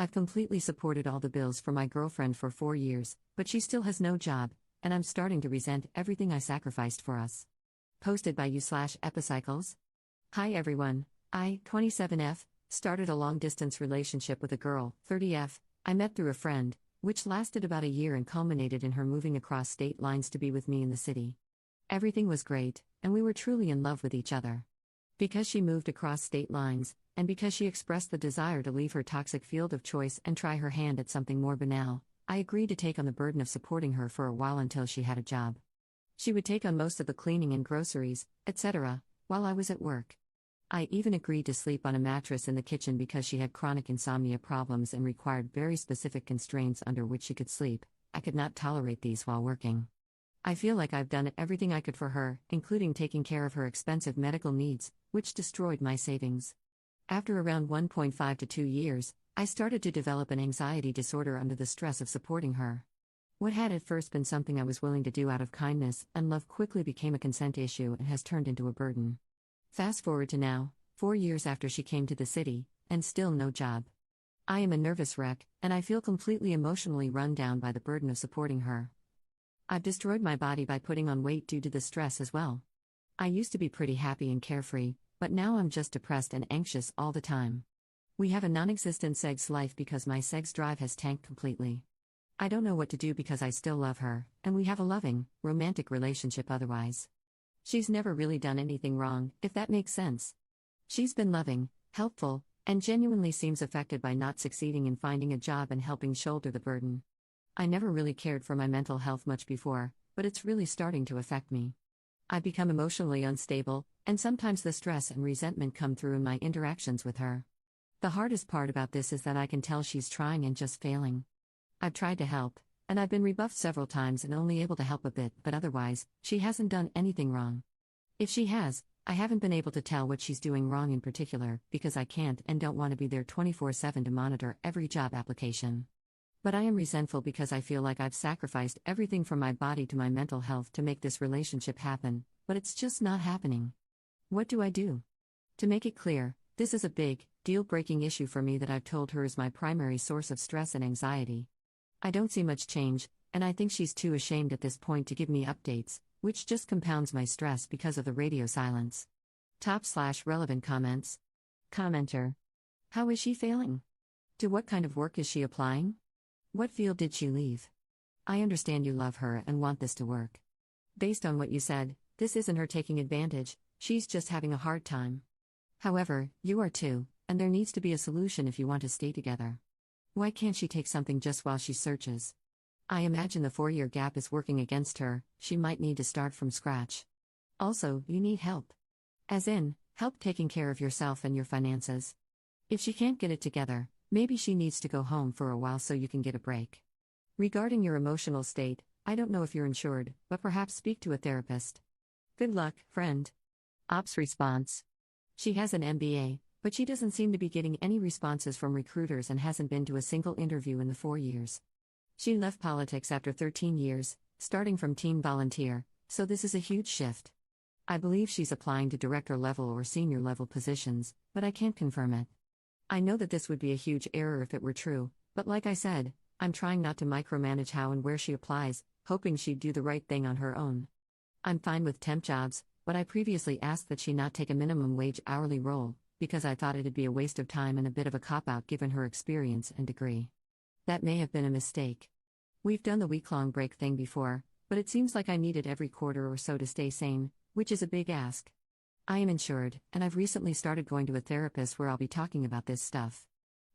I've completely supported all the bills for my girlfriend for 4 years, but she still has no job, and I'm starting to resent everything I sacrificed for us. Posted by you/Epicycles. Hi everyone, I, 27F, started a long-distance relationship with a girl, 30F, I met through a friend, which lasted about a year and culminated in her moving across state lines to be with me in the city. Everything was great, and we were truly in love with each other. Because she moved across state lines, and because she expressed the desire to leave her toxic field of choice and try her hand at something more banal, I agreed to take on the burden of supporting her for a while until she had a job. She would take on most of the cleaning and groceries, etc., while I was at work. I even agreed to sleep on a mattress in the kitchen because she had chronic insomnia problems and required very specific constraints under which she could sleep. I could not tolerate these while working. I feel like I've done everything I could for her, including taking care of her expensive medical needs, which destroyed my savings. After around 1.5 to 2 years, I started to develop an anxiety disorder under the stress of supporting her. What had at first been something I was willing to do out of kindness and love quickly became a consent issue and has turned into a burden. Fast forward to now, 4 years after she came to the city, and still no job. I am a nervous wreck, and I feel completely emotionally run down by the burden of supporting her. I've destroyed my body by putting on weight due to the stress as well. I used to be pretty happy and carefree, but now I'm just depressed and anxious all the time. We have a non-existent sex life because my sex drive has tanked completely. I don't know what to do because I still love her, and we have a loving, romantic relationship otherwise. She's never really done anything wrong, if that makes sense. She's been loving, helpful, and genuinely seems affected by not succeeding in finding a job and helping shoulder the burden. I never really cared for my mental health much before, but it's really starting to affect me. I've become emotionally unstable, and sometimes the stress and resentment come through in my interactions with her. The hardest part about this is that I can tell she's trying and just failing. I've tried to help, and I've been rebuffed several times and only able to help a bit, but otherwise, she hasn't done anything wrong. If she has, I haven't been able to tell what she's doing wrong in particular, because I can't and don't want to be there 24/7 to monitor every job application. But I am resentful because I feel like I've sacrificed everything from my body to my mental health to make this relationship happen, but it's just not happening. What do I do? To make it clear, this is a big, deal-breaking issue for me that I've told her is my primary source of stress and anxiety. I don't see much change, and I think she's too ashamed at this point to give me updates, which just compounds my stress because of the radio silence. Top/relevant comments. Commenter. How is she failing? To what kind of work is she applying? What field did she leave? I understand you love her and want this to work. Based on what you said, this isn't her taking advantage, she's just having a hard time. However, you are too, and there needs to be a solution if you want to stay together. Why can't she take something just while she searches? I imagine the 4-year gap is working against her, she might need to start from scratch. Also, you need help. As in, help taking care of yourself and your finances. If she can't get it together, maybe she needs to go home for a while so you can get a break. Regarding your emotional state, I don't know if you're insured, but perhaps speak to a therapist. Good luck, friend. Ops response. She has an MBA, but she doesn't seem to be getting any responses from recruiters and hasn't been to a single interview in the 4 years. She left politics after 13 years, starting from teen volunteer, so this is a huge shift. I believe she's applying to director level or senior level positions, but I can't confirm it. I know that this would be a huge error if it were true, but like I said, I'm trying not to micromanage how and where she applies, hoping she'd do the right thing on her own. I'm fine with temp jobs, but I previously asked that she not take a minimum wage hourly role, because I thought it'd be a waste of time and a bit of a cop-out given her experience and degree. That may have been a mistake. We've done the week-long break thing before, but it seems like I need it every quarter or so to stay sane, which is a big ask. I am insured, and I've recently started going to a therapist where I'll be talking about this stuff.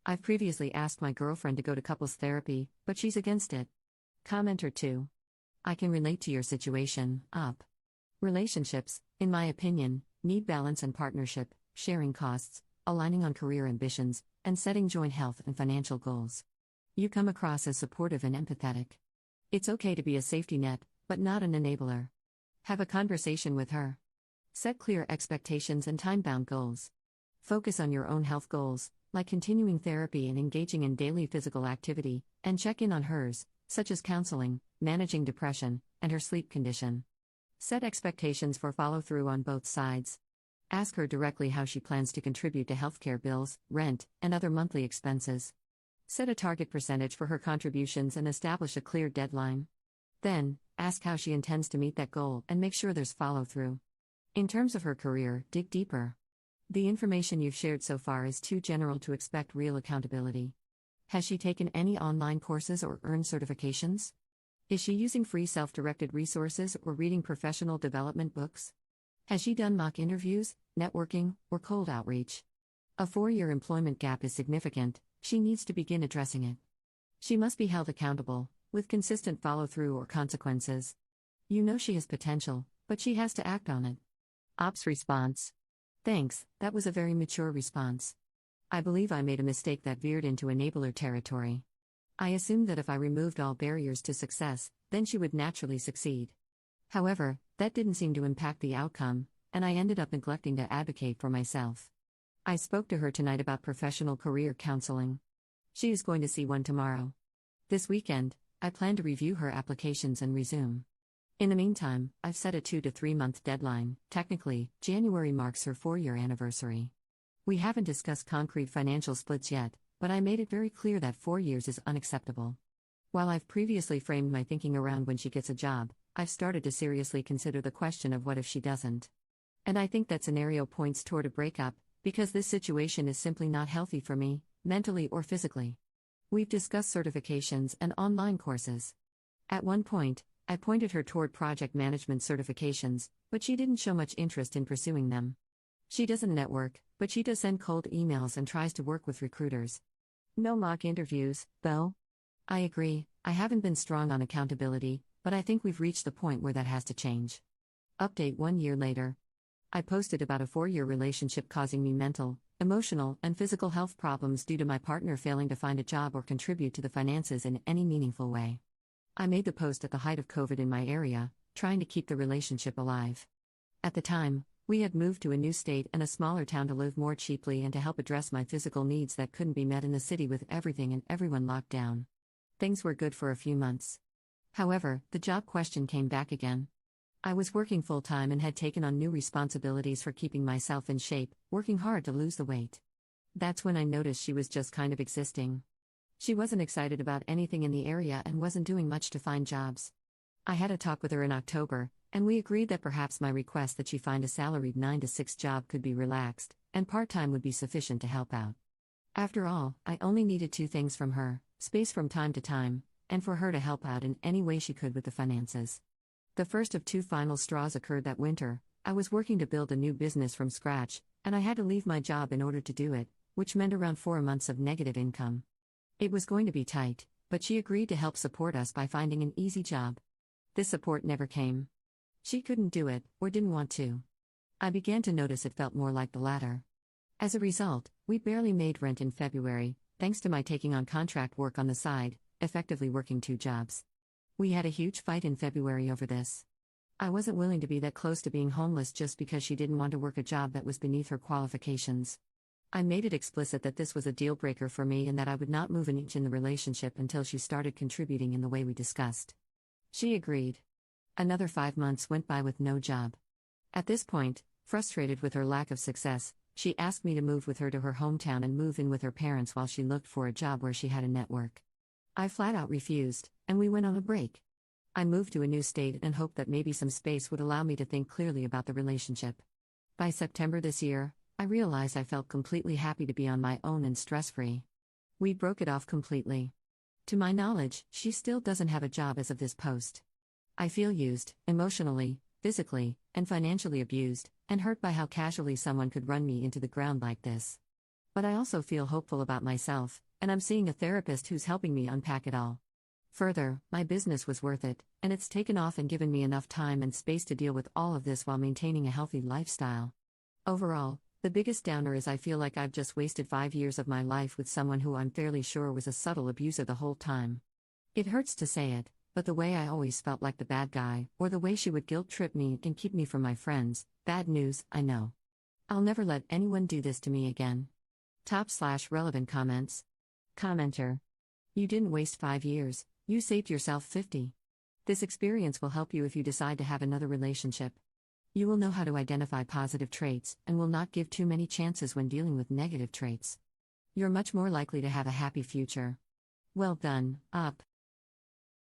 I've previously asked my girlfriend to go to couples therapy, but she's against it. Commenter 2. I can relate to your situation, up. Relationships, in my opinion, need balance and partnership, sharing costs, aligning on career ambitions, and setting joint health and financial goals. You come across as supportive and empathetic. It's okay to be a safety net, but not an enabler. Have a conversation with her. Set clear expectations and time-bound goals. Focus on your own health goals, like continuing therapy and engaging in daily physical activity, and check in on hers, such as counseling, managing depression, and her sleep condition. Set expectations for follow-through on both sides. Ask her directly how she plans to contribute to healthcare bills, rent, and other monthly expenses. Set a target percentage for her contributions and establish a clear deadline. Then, ask how she intends to meet that goal and make sure there's follow through. In terms of her career, dig deeper. The information you've shared so far is too general to expect real accountability. Has she taken any online courses or earned certifications? Is she using free self-directed resources or reading professional development books? Has she done mock interviews, networking, or cold outreach? A 4-year employment gap is significant. She needs to begin addressing it. She must be held accountable, with consistent follow-through or consequences. You know she has potential, but she has to act on it. Ops response. Thanks, that was a very mature response. I believe I made a mistake that veered into enabler territory. I assumed that if I removed all barriers to success, then she would naturally succeed. However, that didn't seem to impact the outcome, and I ended up neglecting to advocate for myself. I spoke to her tonight about professional career counseling. She is going to see one tomorrow. This weekend, I plan to review her applications and resume. In the meantime, I've set a 2 to 3 month deadline. Technically, January marks her 4-year anniversary. We haven't discussed concrete financial splits yet, but I made it very clear that 4 years is unacceptable. While I've previously framed my thinking around when she gets a job, I've started to seriously consider the question of what if she doesn't. And I think that scenario points toward a breakup, because this situation is simply not healthy for me, mentally or physically. We've discussed certifications and online courses. At one point, I pointed her toward project management certifications, but she didn't show much interest in pursuing them. She doesn't network, but she does send cold emails and tries to work with recruiters. No mock interviews, though. I agree, I haven't been strong on accountability, but I think we've reached the point where that has to change. Update 1 year later. I posted about a 4-year relationship causing me mental, emotional, and physical health problems due to my partner failing to find a job or contribute to the finances in any meaningful way. I made the post at the height of COVID in my area, trying to keep the relationship alive. At the time, we had moved to a new state and a smaller town to live more cheaply and to help address my physical needs that couldn't be met in the city with everything and everyone locked down. Things were good for a few months. However, the job question came back again. I was working full-time and had taken on new responsibilities for keeping myself in shape, working hard to lose the weight. That's when I noticed she was just kind of existing. She wasn't excited about anything in the area and wasn't doing much to find jobs. I had a talk with her in October, and we agreed that perhaps my request that she find a salaried 9 to 6 job could be relaxed, and part-time would be sufficient to help out. After all, I only needed 2 things from her: space from time to time, and for her to help out in any way she could with the finances. The first of 2 final straws occurred that winter. I was working to build a new business from scratch, and I had to leave my job in order to do it, which meant around 4 months of negative income. It was going to be tight, but she agreed to help support us by finding an easy job. This support never came. She couldn't do it, or didn't want to. I began to notice it felt more like the latter. As a result, we barely made rent in February, thanks to my taking on contract work on the side, effectively working 2 jobs. We had a huge fight in February over this. I wasn't willing to be that close to being homeless just because she didn't want to work a job that was beneath her qualifications. I made it explicit that this was a deal breaker for me and that I would not move an inch in the relationship until she started contributing in the way we discussed. She agreed. Another 5 months went by with no job. At this point, frustrated with her lack of success, she asked me to move with her to her hometown and move in with her parents while she looked for a job where she had a network. I flat out refused, and we went on a break. I moved to a new state and hoped that maybe some space would allow me to think clearly about the relationship. By September this year, I realized I felt completely happy to be on my own and stress-free. We broke it off completely. To my knowledge, she still doesn't have a job as of this post. I feel used, emotionally, physically, and financially abused, and hurt by how casually someone could run me into the ground like this. But I also feel hopeful about myself, and I'm seeing a therapist who's helping me unpack it all. Further, my business was worth it, and it's taken off and given me enough time and space to deal with all of this while maintaining a healthy lifestyle. Overall, the biggest downer is I feel like I've just wasted 5 years of my life with someone who I'm fairly sure was a subtle abuser the whole time. It hurts to say it, but the way I always felt like the bad guy, or the way she would guilt-trip me and keep me from my friends, bad news, I know. I'll never let anyone do this to me again. Top/relevant comments. Commenter. You didn't waste 5 years, you saved yourself 50. This experience will help you if you decide to have another relationship. You will know how to identify positive traits and will not give too many chances when dealing with negative traits. You're much more likely to have a happy future. Well done, up.